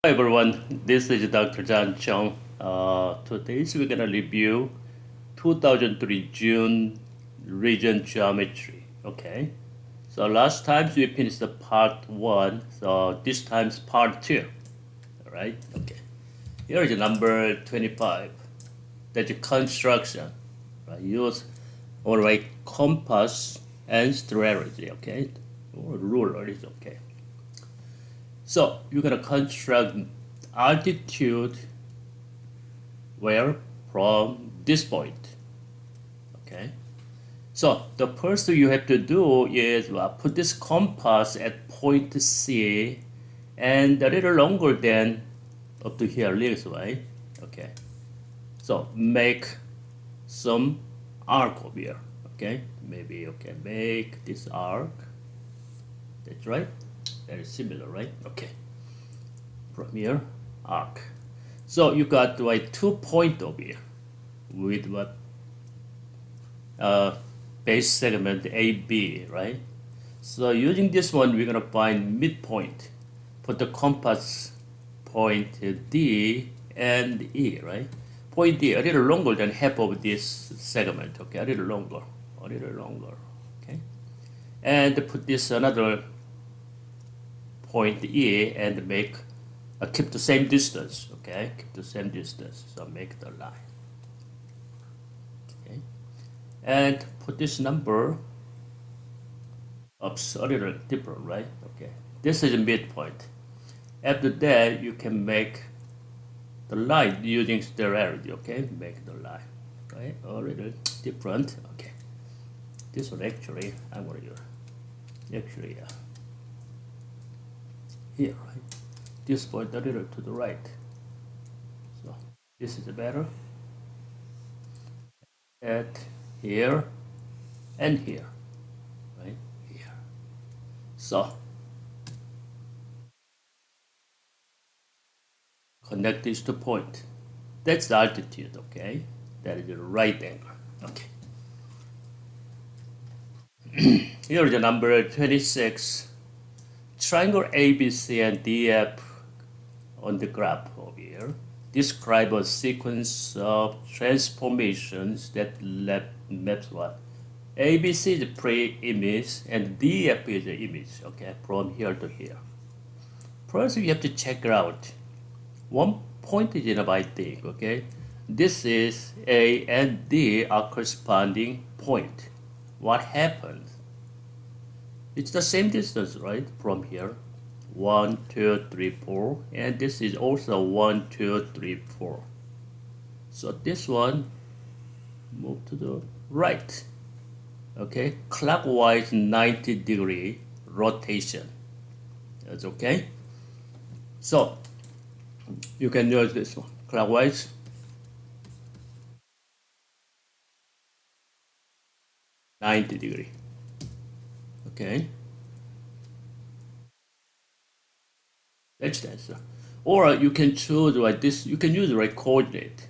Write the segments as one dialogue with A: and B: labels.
A: Hi everyone, this is Dr. Chung. Today we're gonna review 2003 June Regent geometry. Okay, so last time we finished the part one, so this time's part two. All right. Okay. Here is number 25. That's a construction. Right. Use all right compass and strategy. Okay, or ruler is okay. So you're gonna construct altitude where from this point. Okay. So the first thing you have to do is put this compass at point C and a little longer than up to here this way. Okay. So make some arc over here. Okay. Maybe okay. Make this arc. That's right. Very similar, right? Okay. From here, arc. So you got like 2 point over here with what base segment AB, right? So using this one, we're gonna find midpoint. Put the compass point D and E, right? Point D a little longer than half of this segment, okay? A little longer, okay? And put this another point E and make keep the same distance, okay? Keep the same distance, so make the line, okay? And put this number up a little different, right? Okay, this is a midpoint. After that, you can make the line using sterility, okay? Make the line, right? A little different, okay? This one actually, I'm gonna use, actually, here, right? This point a little to the right. So this is better. At here and here, right? Here. So connect these two points. That's the altitude, okay? That is the right angle. Okay. Here is the number 26. Triangle ABC and DF on the graph over here describe a sequence of transformations that maps what? ABC is pre-image and DF is the image, okay, from here to here. First, you have to check it out. One point is enough, I think, okay? This is A and D are corresponding point. What happens? It's the same distance, right, from here. 1, 2, 3, 4, and this is also 1, 2, 3, 4. So this one move to the right, okay, clockwise 90-degree rotation. That's okay. So you can use this one clockwise 90-degree, okay. That's the answer. Or you can choose like this. You can use the right coordinate.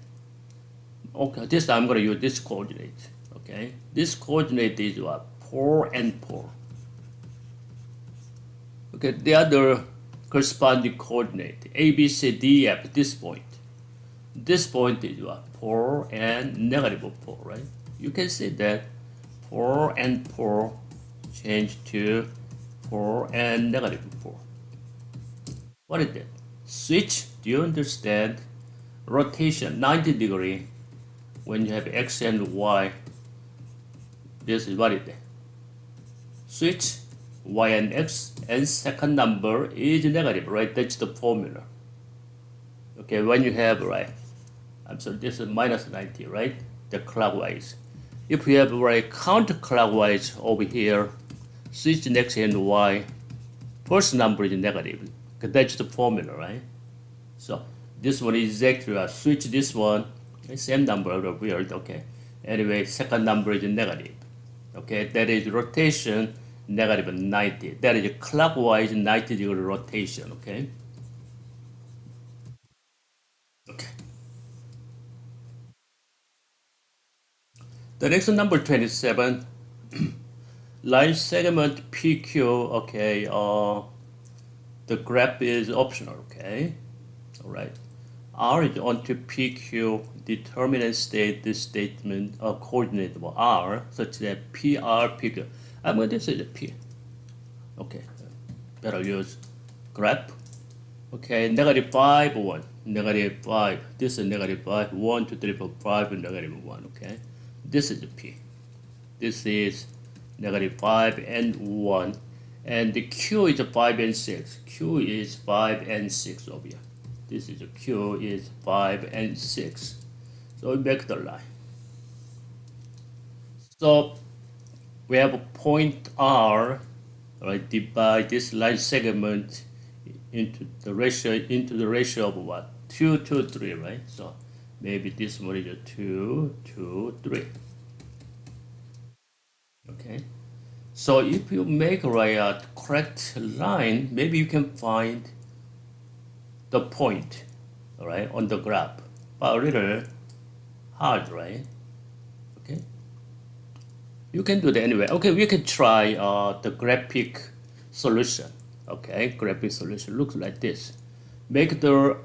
A: Okay, this time I'm gonna use this coordinate. Okay, this coordinate is what? 4 and 4. Okay, the other corresponding coordinate A, B, C, D, F. This point. This point is what? 4 and negative 4, right? You can see that 4 and 4 change to 4 and negative 4. What is that? Switch, do you understand? Rotation, 90-degree. When you have X and Y, this is what it is. Switch, Y and X, and second number is negative, right? That's the formula. Okay, when you have, right? I'm sorry, this is minus 90, right? The clockwise. If you have, right, counterclockwise over here, switch X and Y, first number is negative. That's the formula, right? So this one is exactly switch this one, same number, weird, okay. Anyway, second number is negative, okay. That is rotation negative 90. That is clockwise 90-degree rotation, okay. Okay. The next number 27, line segment PQ, okay. The graph is optional, okay. All right. R is on to PQ, determine and state this statement coordinate of R such that PR, PQ. I'm going to say the P. Okay, better use graph. Okay, negative 5, 1, negative 5. This is negative 5, 1, 2, 3, 4, 5, and negative 1. Okay, this is the P. This is negative 5 and 1. And the Q is 5 and 6. Q is 5 and 6 over here. This is Q is 5 and 6. So we make the line. So we have a point R, right? Divide this line segment into the ratio of what? 2 to 3, right? So maybe this one is 2 to 3. Okay. So if you make a correct line, maybe you can find the point, all right, on the graph, but a little hard, right? Okay. You can do that anyway. Okay, we can try the graphic solution. Okay, graphic solution looks like this. Make the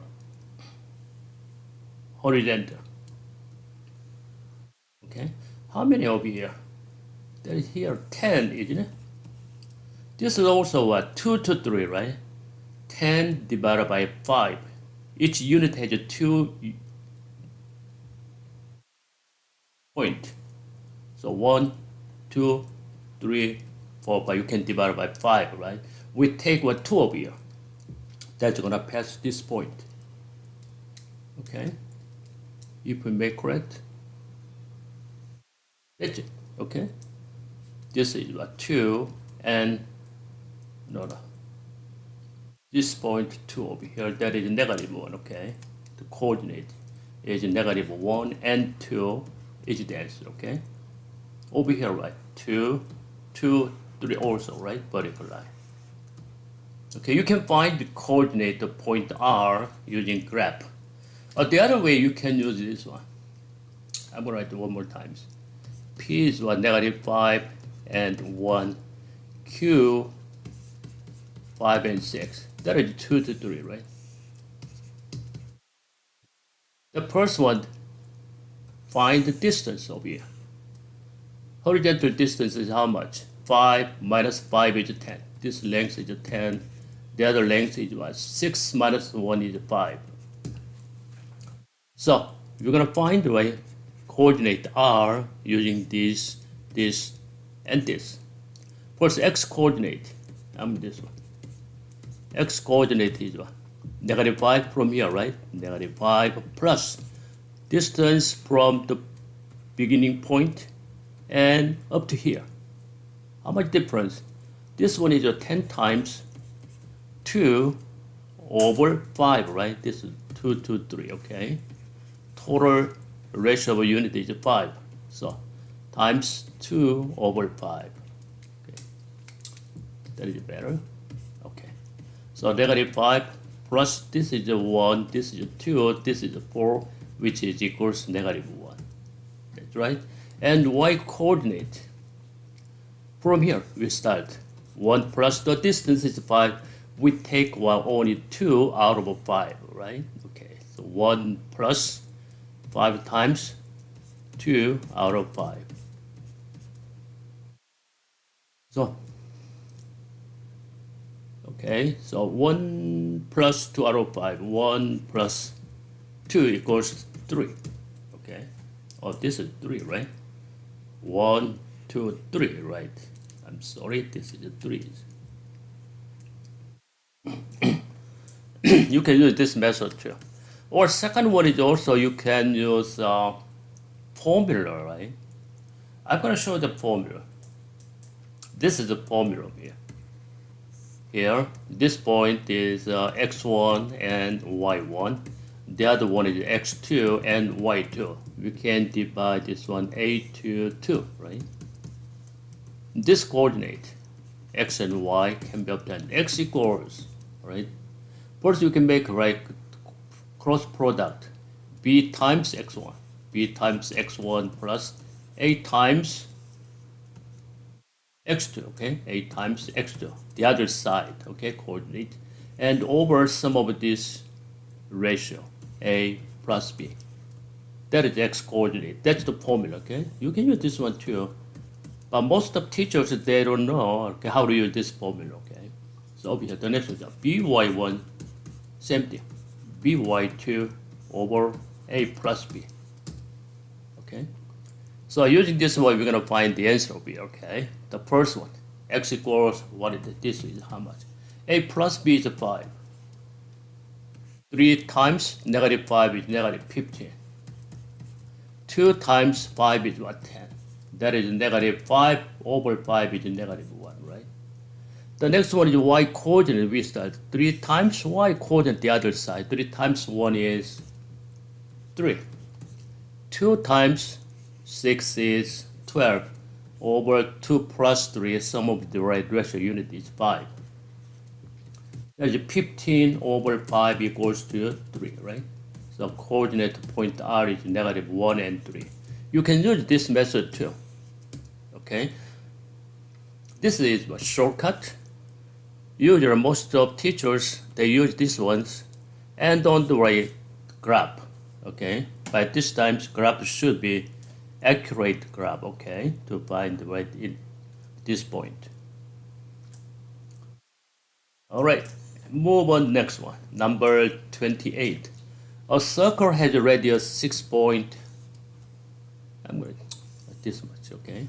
A: horizontal. Okay, how many over here? There is here 10, isn't it? This is also what? 2 to 3, right? 10 divided by 5. Each unit has a 2 point. So 1, 2, 3, 4, but you can divide by 5, right? We take what 2 over here. That's gonna pass this point. Okay? If we make correct, that's it. Okay? This is what 2 and no. This point 2 over here, that is negative 1, okay? The coordinate is negative 1 and 2 is the answer, okay? Over here, right? 2, 2, 3 also, right? Vertical line. Okay, you can find the coordinate of point R using graph. The other way you can use this one. I'm gonna write it one more time. P is what? Negative 5 and 1. Q 5 and 6. That is 2 to 3, right? The first one, find the distance over here. Horizontal distance is how much? 5 minus 5 is 10. This length is 10. The other length is what? 6 minus 1 is 5. So we're going to find the right coordinate R using this, and this. First, x coordinate. This one. X coordinate is what? Negative 5 from here, right? Negative 5 plus distance from the beginning point and up to here. How much difference? This one is 10 times 2 over 5, right? This is 2 to 3, okay? Total ratio of unit is 5. So times 2 over 5. Okay. That is better. Okay. So negative 5 plus this is 1, this is 2, this is 4, which is equals negative 1. That's right. And y coordinate. From here, we start. 1 plus the distance is 5. We take only 2 out of 5, right? Okay, so 1 plus 5 times 2 out of 5. So, okay, so 1 plus 2 out of 5. 1 plus 2 equals 3. Okay, oh, this is 3, right? 1, 2, 3, right? I'm sorry, this is 3. You can use this method too. Or second one is also you can use formula, right? I'm going to show the formula. This is the formula here. Here, this point is x1 and y1. The other one is x2 and y2. We can divide this one a to 2, right? This coordinate, x and y, can be obtained. X equals, right? First, you can make cross product, b times x1, b times x1 plus a times x2, okay? A times x2, the other side, okay, coordinate. And over some of this ratio, A plus B. That is x coordinate. That's the formula, okay? You can use this one too. But most of teachers, they don't know, okay, how to use this formula, okay? So over here, the next one is by1, same thing. by2 over A plus B, okay? So using this one, we're going to find the answer over here, okay? The first one, x equals, what is it? This is how much? A plus B is 5. 3 times negative 5 is negative 15. 2 times 5 is what? 10. That is negative 5 over 5 is negative 1, right? The next one is y coordinate. We start 3 times y coordinate the other side. 3 times 1 is 3. 2 times 6 is 12 over 2 plus 3, sum of the right ratio unit is 5. That is 15 over 5 equals to 3, right? So coordinate point R is negative 1 and 3. You can use this method too, okay? This is a shortcut. Usually most of teachers, they use these ones and don't write graph, okay? But this time graph should be accurate graph, okay? To find the right in this point. All right, move on next one, number 28. A circle has a radius 6 point, I'm going to this much, okay?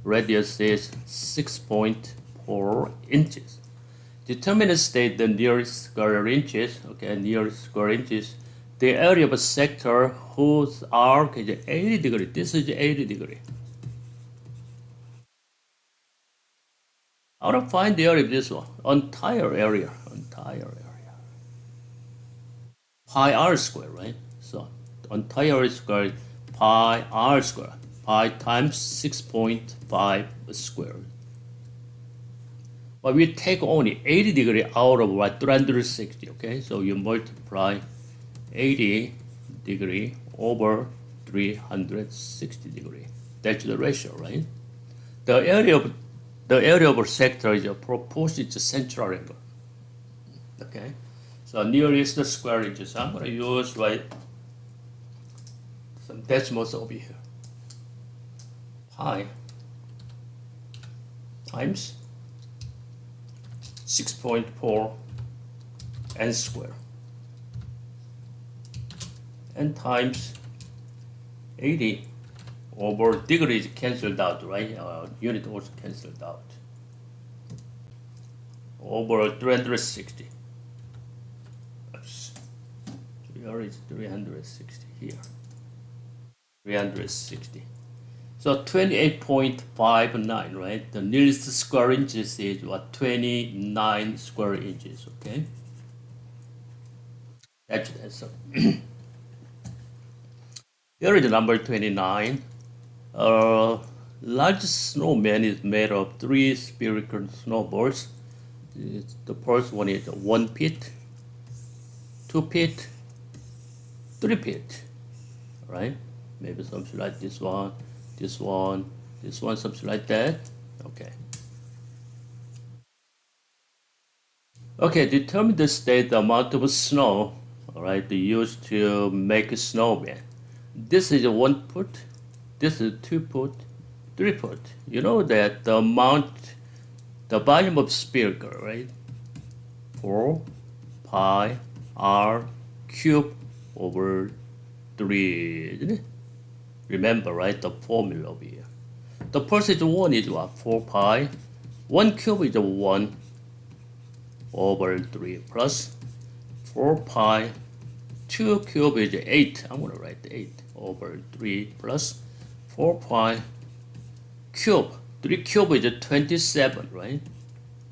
A: Radius is 6.4 inches. Determine the state the nearest square inches, okay, nearest square inches, the area of a sector whose arc is 80 degrees. This is 80 degrees. How to find the area of this one? Entire area. Pi r square, right? So entire square, pi r square. Pi times 6.5 squared. But we take only 80 degree out of what? 360, okay? So you multiply 80 degree over 360 degree. That's the ratio, right? The area of a sector is a proportion to central angle. Okay? So nearest square inches. I'm going to use some decimals over here. Pi times 6.4 n square and times 80 over degrees cancelled out, right? Unit also cancelled out. Over 360. Where is 360 here? 360. So 28.59, right? The nearest square inches is what? 29 square inches, okay? That's the answer. Here is number 29. Large snowman is made of 3 spherical snowballs. The first one is 1 feet, 2 feet, 3 feet, right? Maybe something like this one, something like that. Okay. Okay, determine the state, the amount of snow, all right, used to make a snowman. This is 1 foot, this is 2 foot, 3 foot. You know that the amount, the volume of spherical, right? 4 pi r cube over 3, isn't it? Remember, right, the formula over here. The first is 1 is what? 4 pi. 1 cube is 1 over 3 plus 4 pi. 2 cube is 8. I'm going to write 8 over 3 plus 4 pi cube. 3 cube is 27, right?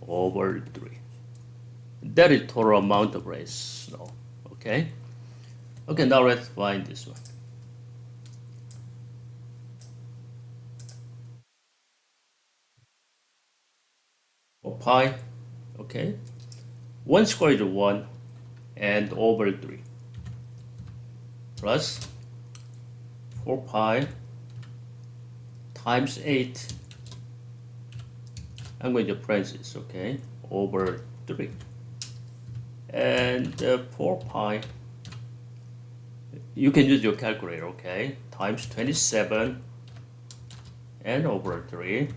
A: Over 3. That is total amount of snow. Okay? Okay, now let's find this one. 4 pi, okay? 1 square is 1 and over 3 plus 4 pi times 8. I'm going to parentheses, okay? Over 3. And 4 pi, you can use your calculator, okay, times 27 and over 3.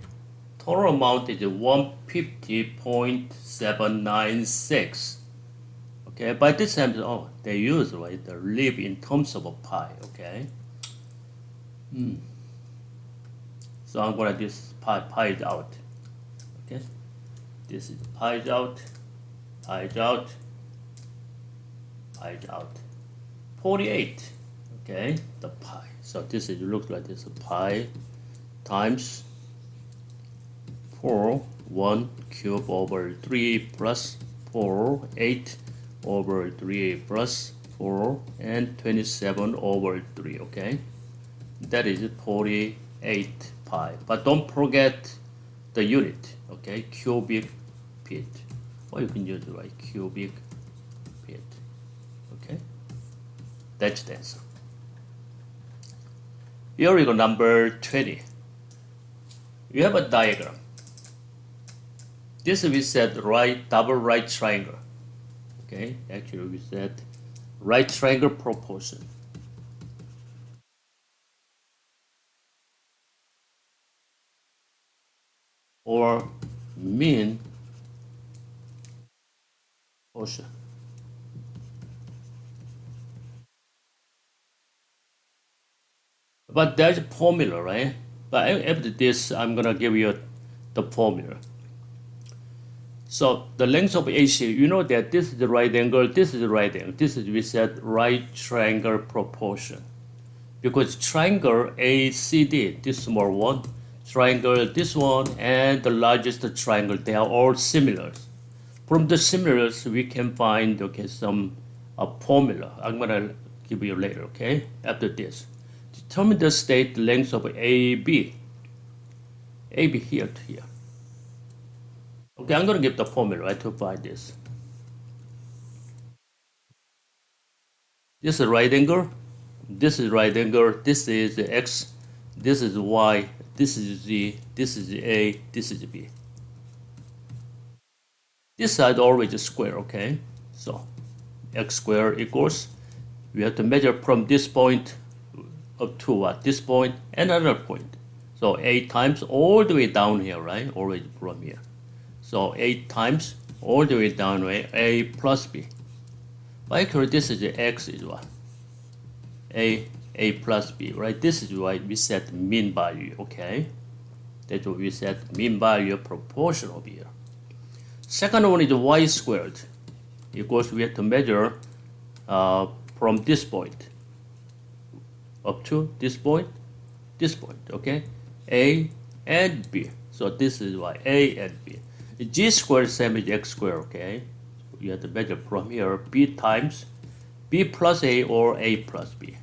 A: Total amount is 150.796. Okay, by this time, oh, they use, right, the live in terms of a pi, okay. So I'm gonna just pi it out, okay. This is pi it out, pi it out, pi it out. 48, okay, the pi. So this is, looks like this pi times 4, 1 cube over 3 plus 4, 8 over 3 plus 4, and 27 over 3, okay? That is 48 pi. But don't forget the unit, okay? Cubic feet. Or you can use it, right? Cubic feet, okay? That's the answer. Here we go, number 20. You have a diagram. This we said right, double right triangle. Okay, actually we said right triangle proportion. Or mean portion. But there's a formula, right? But after this, I'm gonna give you the formula. So the length of AC, you know that this is the right angle, this is the right angle. This is, we said, right triangle proportion. Because triangle ACD, this small one, triangle this one, and the largest triangle, they are all similar. From the similars, we can find, okay, some formula. I'm gonna give you later, okay, after this. Determine the state length of AB. AB here to here. Okay, I'm gonna give the formula, right, to find this. This is right angle, this is right angle, this is X, this is Y, this is Z, this is A, this is B. This side always is square, okay? So X squared equals, we have to measure from this point up to what? This point and another point. So 8 times all the way down here, right? Always from here. So 8 times all the way down, right? A plus B. By actually, this is the X is what? A plus B, right? This is why we set mean value, okay? That's what we set mean value proportion over here. Second one is Y squared. Equals, we have to measure from this point up to this point, okay? A and B. So this is why A and B. G squared same as X squared, okay? You have to measure from here B times B plus A or A plus B.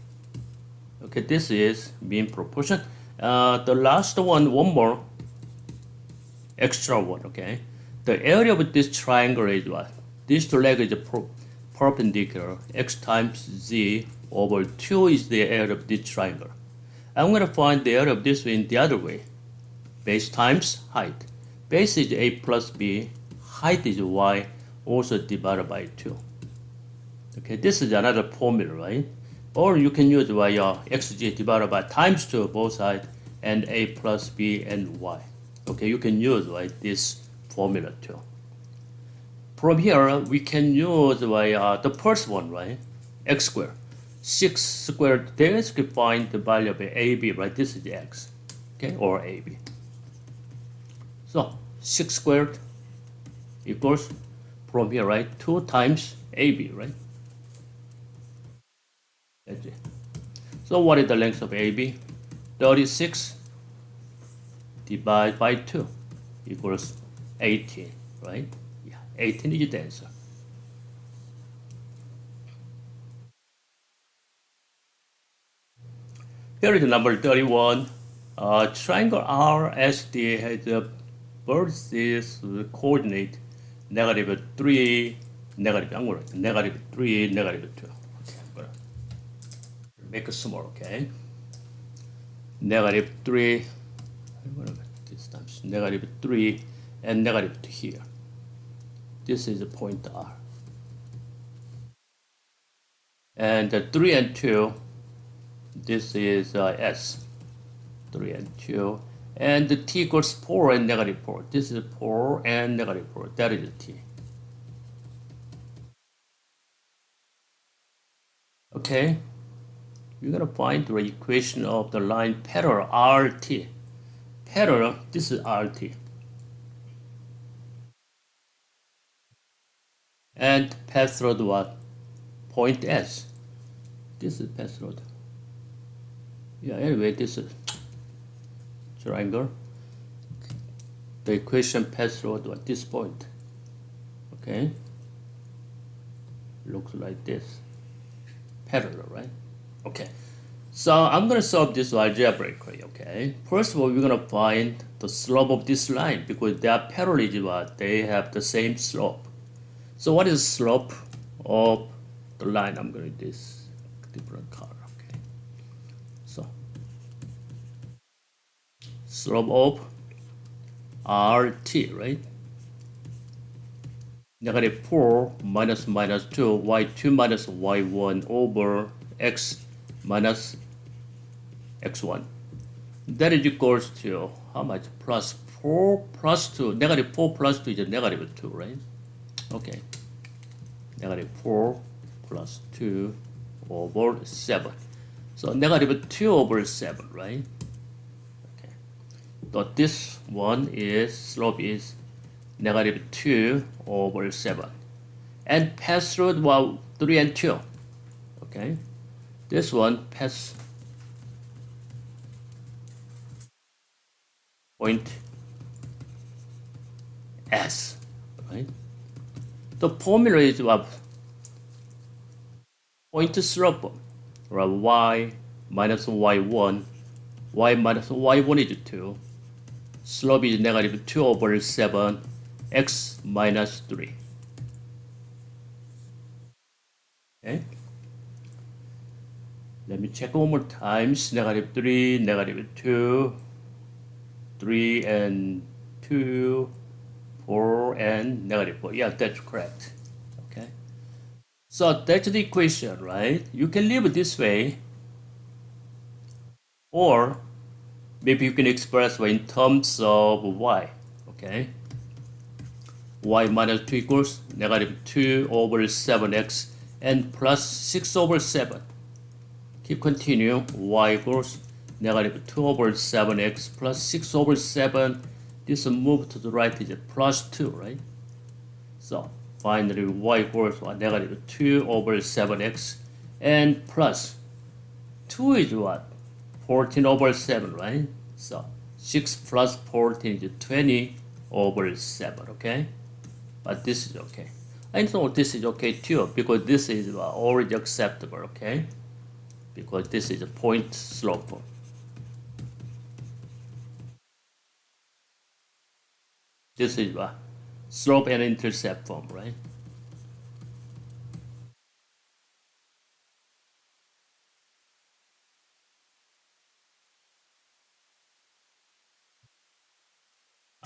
A: Okay, this is mean proportion. The last one more extra one, okay? The area of this triangle is what? This two leg is perpendicular. X times Z over 2 is the area of this triangle. I'm going to find the area of this in the other way. Base times height. Base is A plus B. Height is Y, also divided by 2. Okay, this is another formula, right? Or you can use xg divided by times 2 both sides and A plus B and Y. Okay, you can use, right, this formula too. From here, we can use the first one, right? X squared. 6 squared, then we find the value of AB, right? This is X, okay, or AB. So 6 squared equals, from here, right, 2 times AB, right? That's it. So what is the length of AB? 36 divided by 2 equals 18, right? Yeah, 18 is the answer. Here is number 31. Triangle RSD has a vertices coordinate negative 3, negative, I'm going to negative 3, negative 2. Okay, I'm going to make it small, okay? Negative 3, this times negative 3 and negative 2 here. This is the point R. And 3 and 2, this is S. 3 and 2. And the t equals 4 and negative 4. This is 4 and negative 4. That is t. Okay, we're going to find the equation of the line parallel RT. Parallel, this is RT. And pass through what? Point S. This is pass through. Yeah, anyway, this is triangle. The equation pass through at this point. Okay, looks like this. Parallel, right? Okay, so I'm gonna solve this algebraically. Okay, first of all, we're gonna find the slope of this line because they are parallel, but they have the same slope. So what is slope of the line? I'm gonna do this different color. Okay, so slope of RT, right? Negative 4 minus minus 2, y2 minus y1 over x minus x1. That is equals to how much? Plus 4 plus 2. Negative 4 plus 2 is negative 2, right? Okay. Negative 4 plus 2 over 7. So negative 2 over 7, right? Okay. So this one is, slope is negative 2 over 7. And pass through, well, 3 and 2. Okay. This one pass point S. Right? The formula is what? Point slope. Right? Y minus y1. Y minus y1 is 2. Slope is negative 2 over 7. X minus 3. Okay. Let me check one more times. Negative 3, negative 2, 3 and 2, 4 and negative 4. Yeah, that's correct. Okay. So that's the equation, right? You can leave it this way, or maybe you can express in terms of y. Okay. Y minus 2 equals negative 2 over 7x and plus 6 over 7. Keep continuing. Y equals negative 2 over 7x plus 6 over 7. This move to the right is plus 2, right? So finally, y equals negative 2 over 7x and plus 2 is what? 14 over 7, right? So 6 plus 14 is 20 over 7, okay? But this is okay. I know this is okay too because this is already acceptable, okay? Because this is a point slope. This is slope and intercept form, right?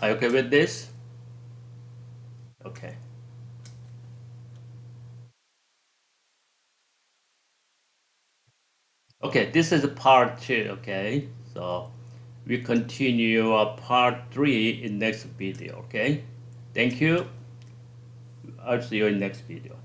A: Are you okay with this? Okay. Okay, this is part 2, okay? So we continue part 3 in next video, okay? Thank you. I'll see you in next video.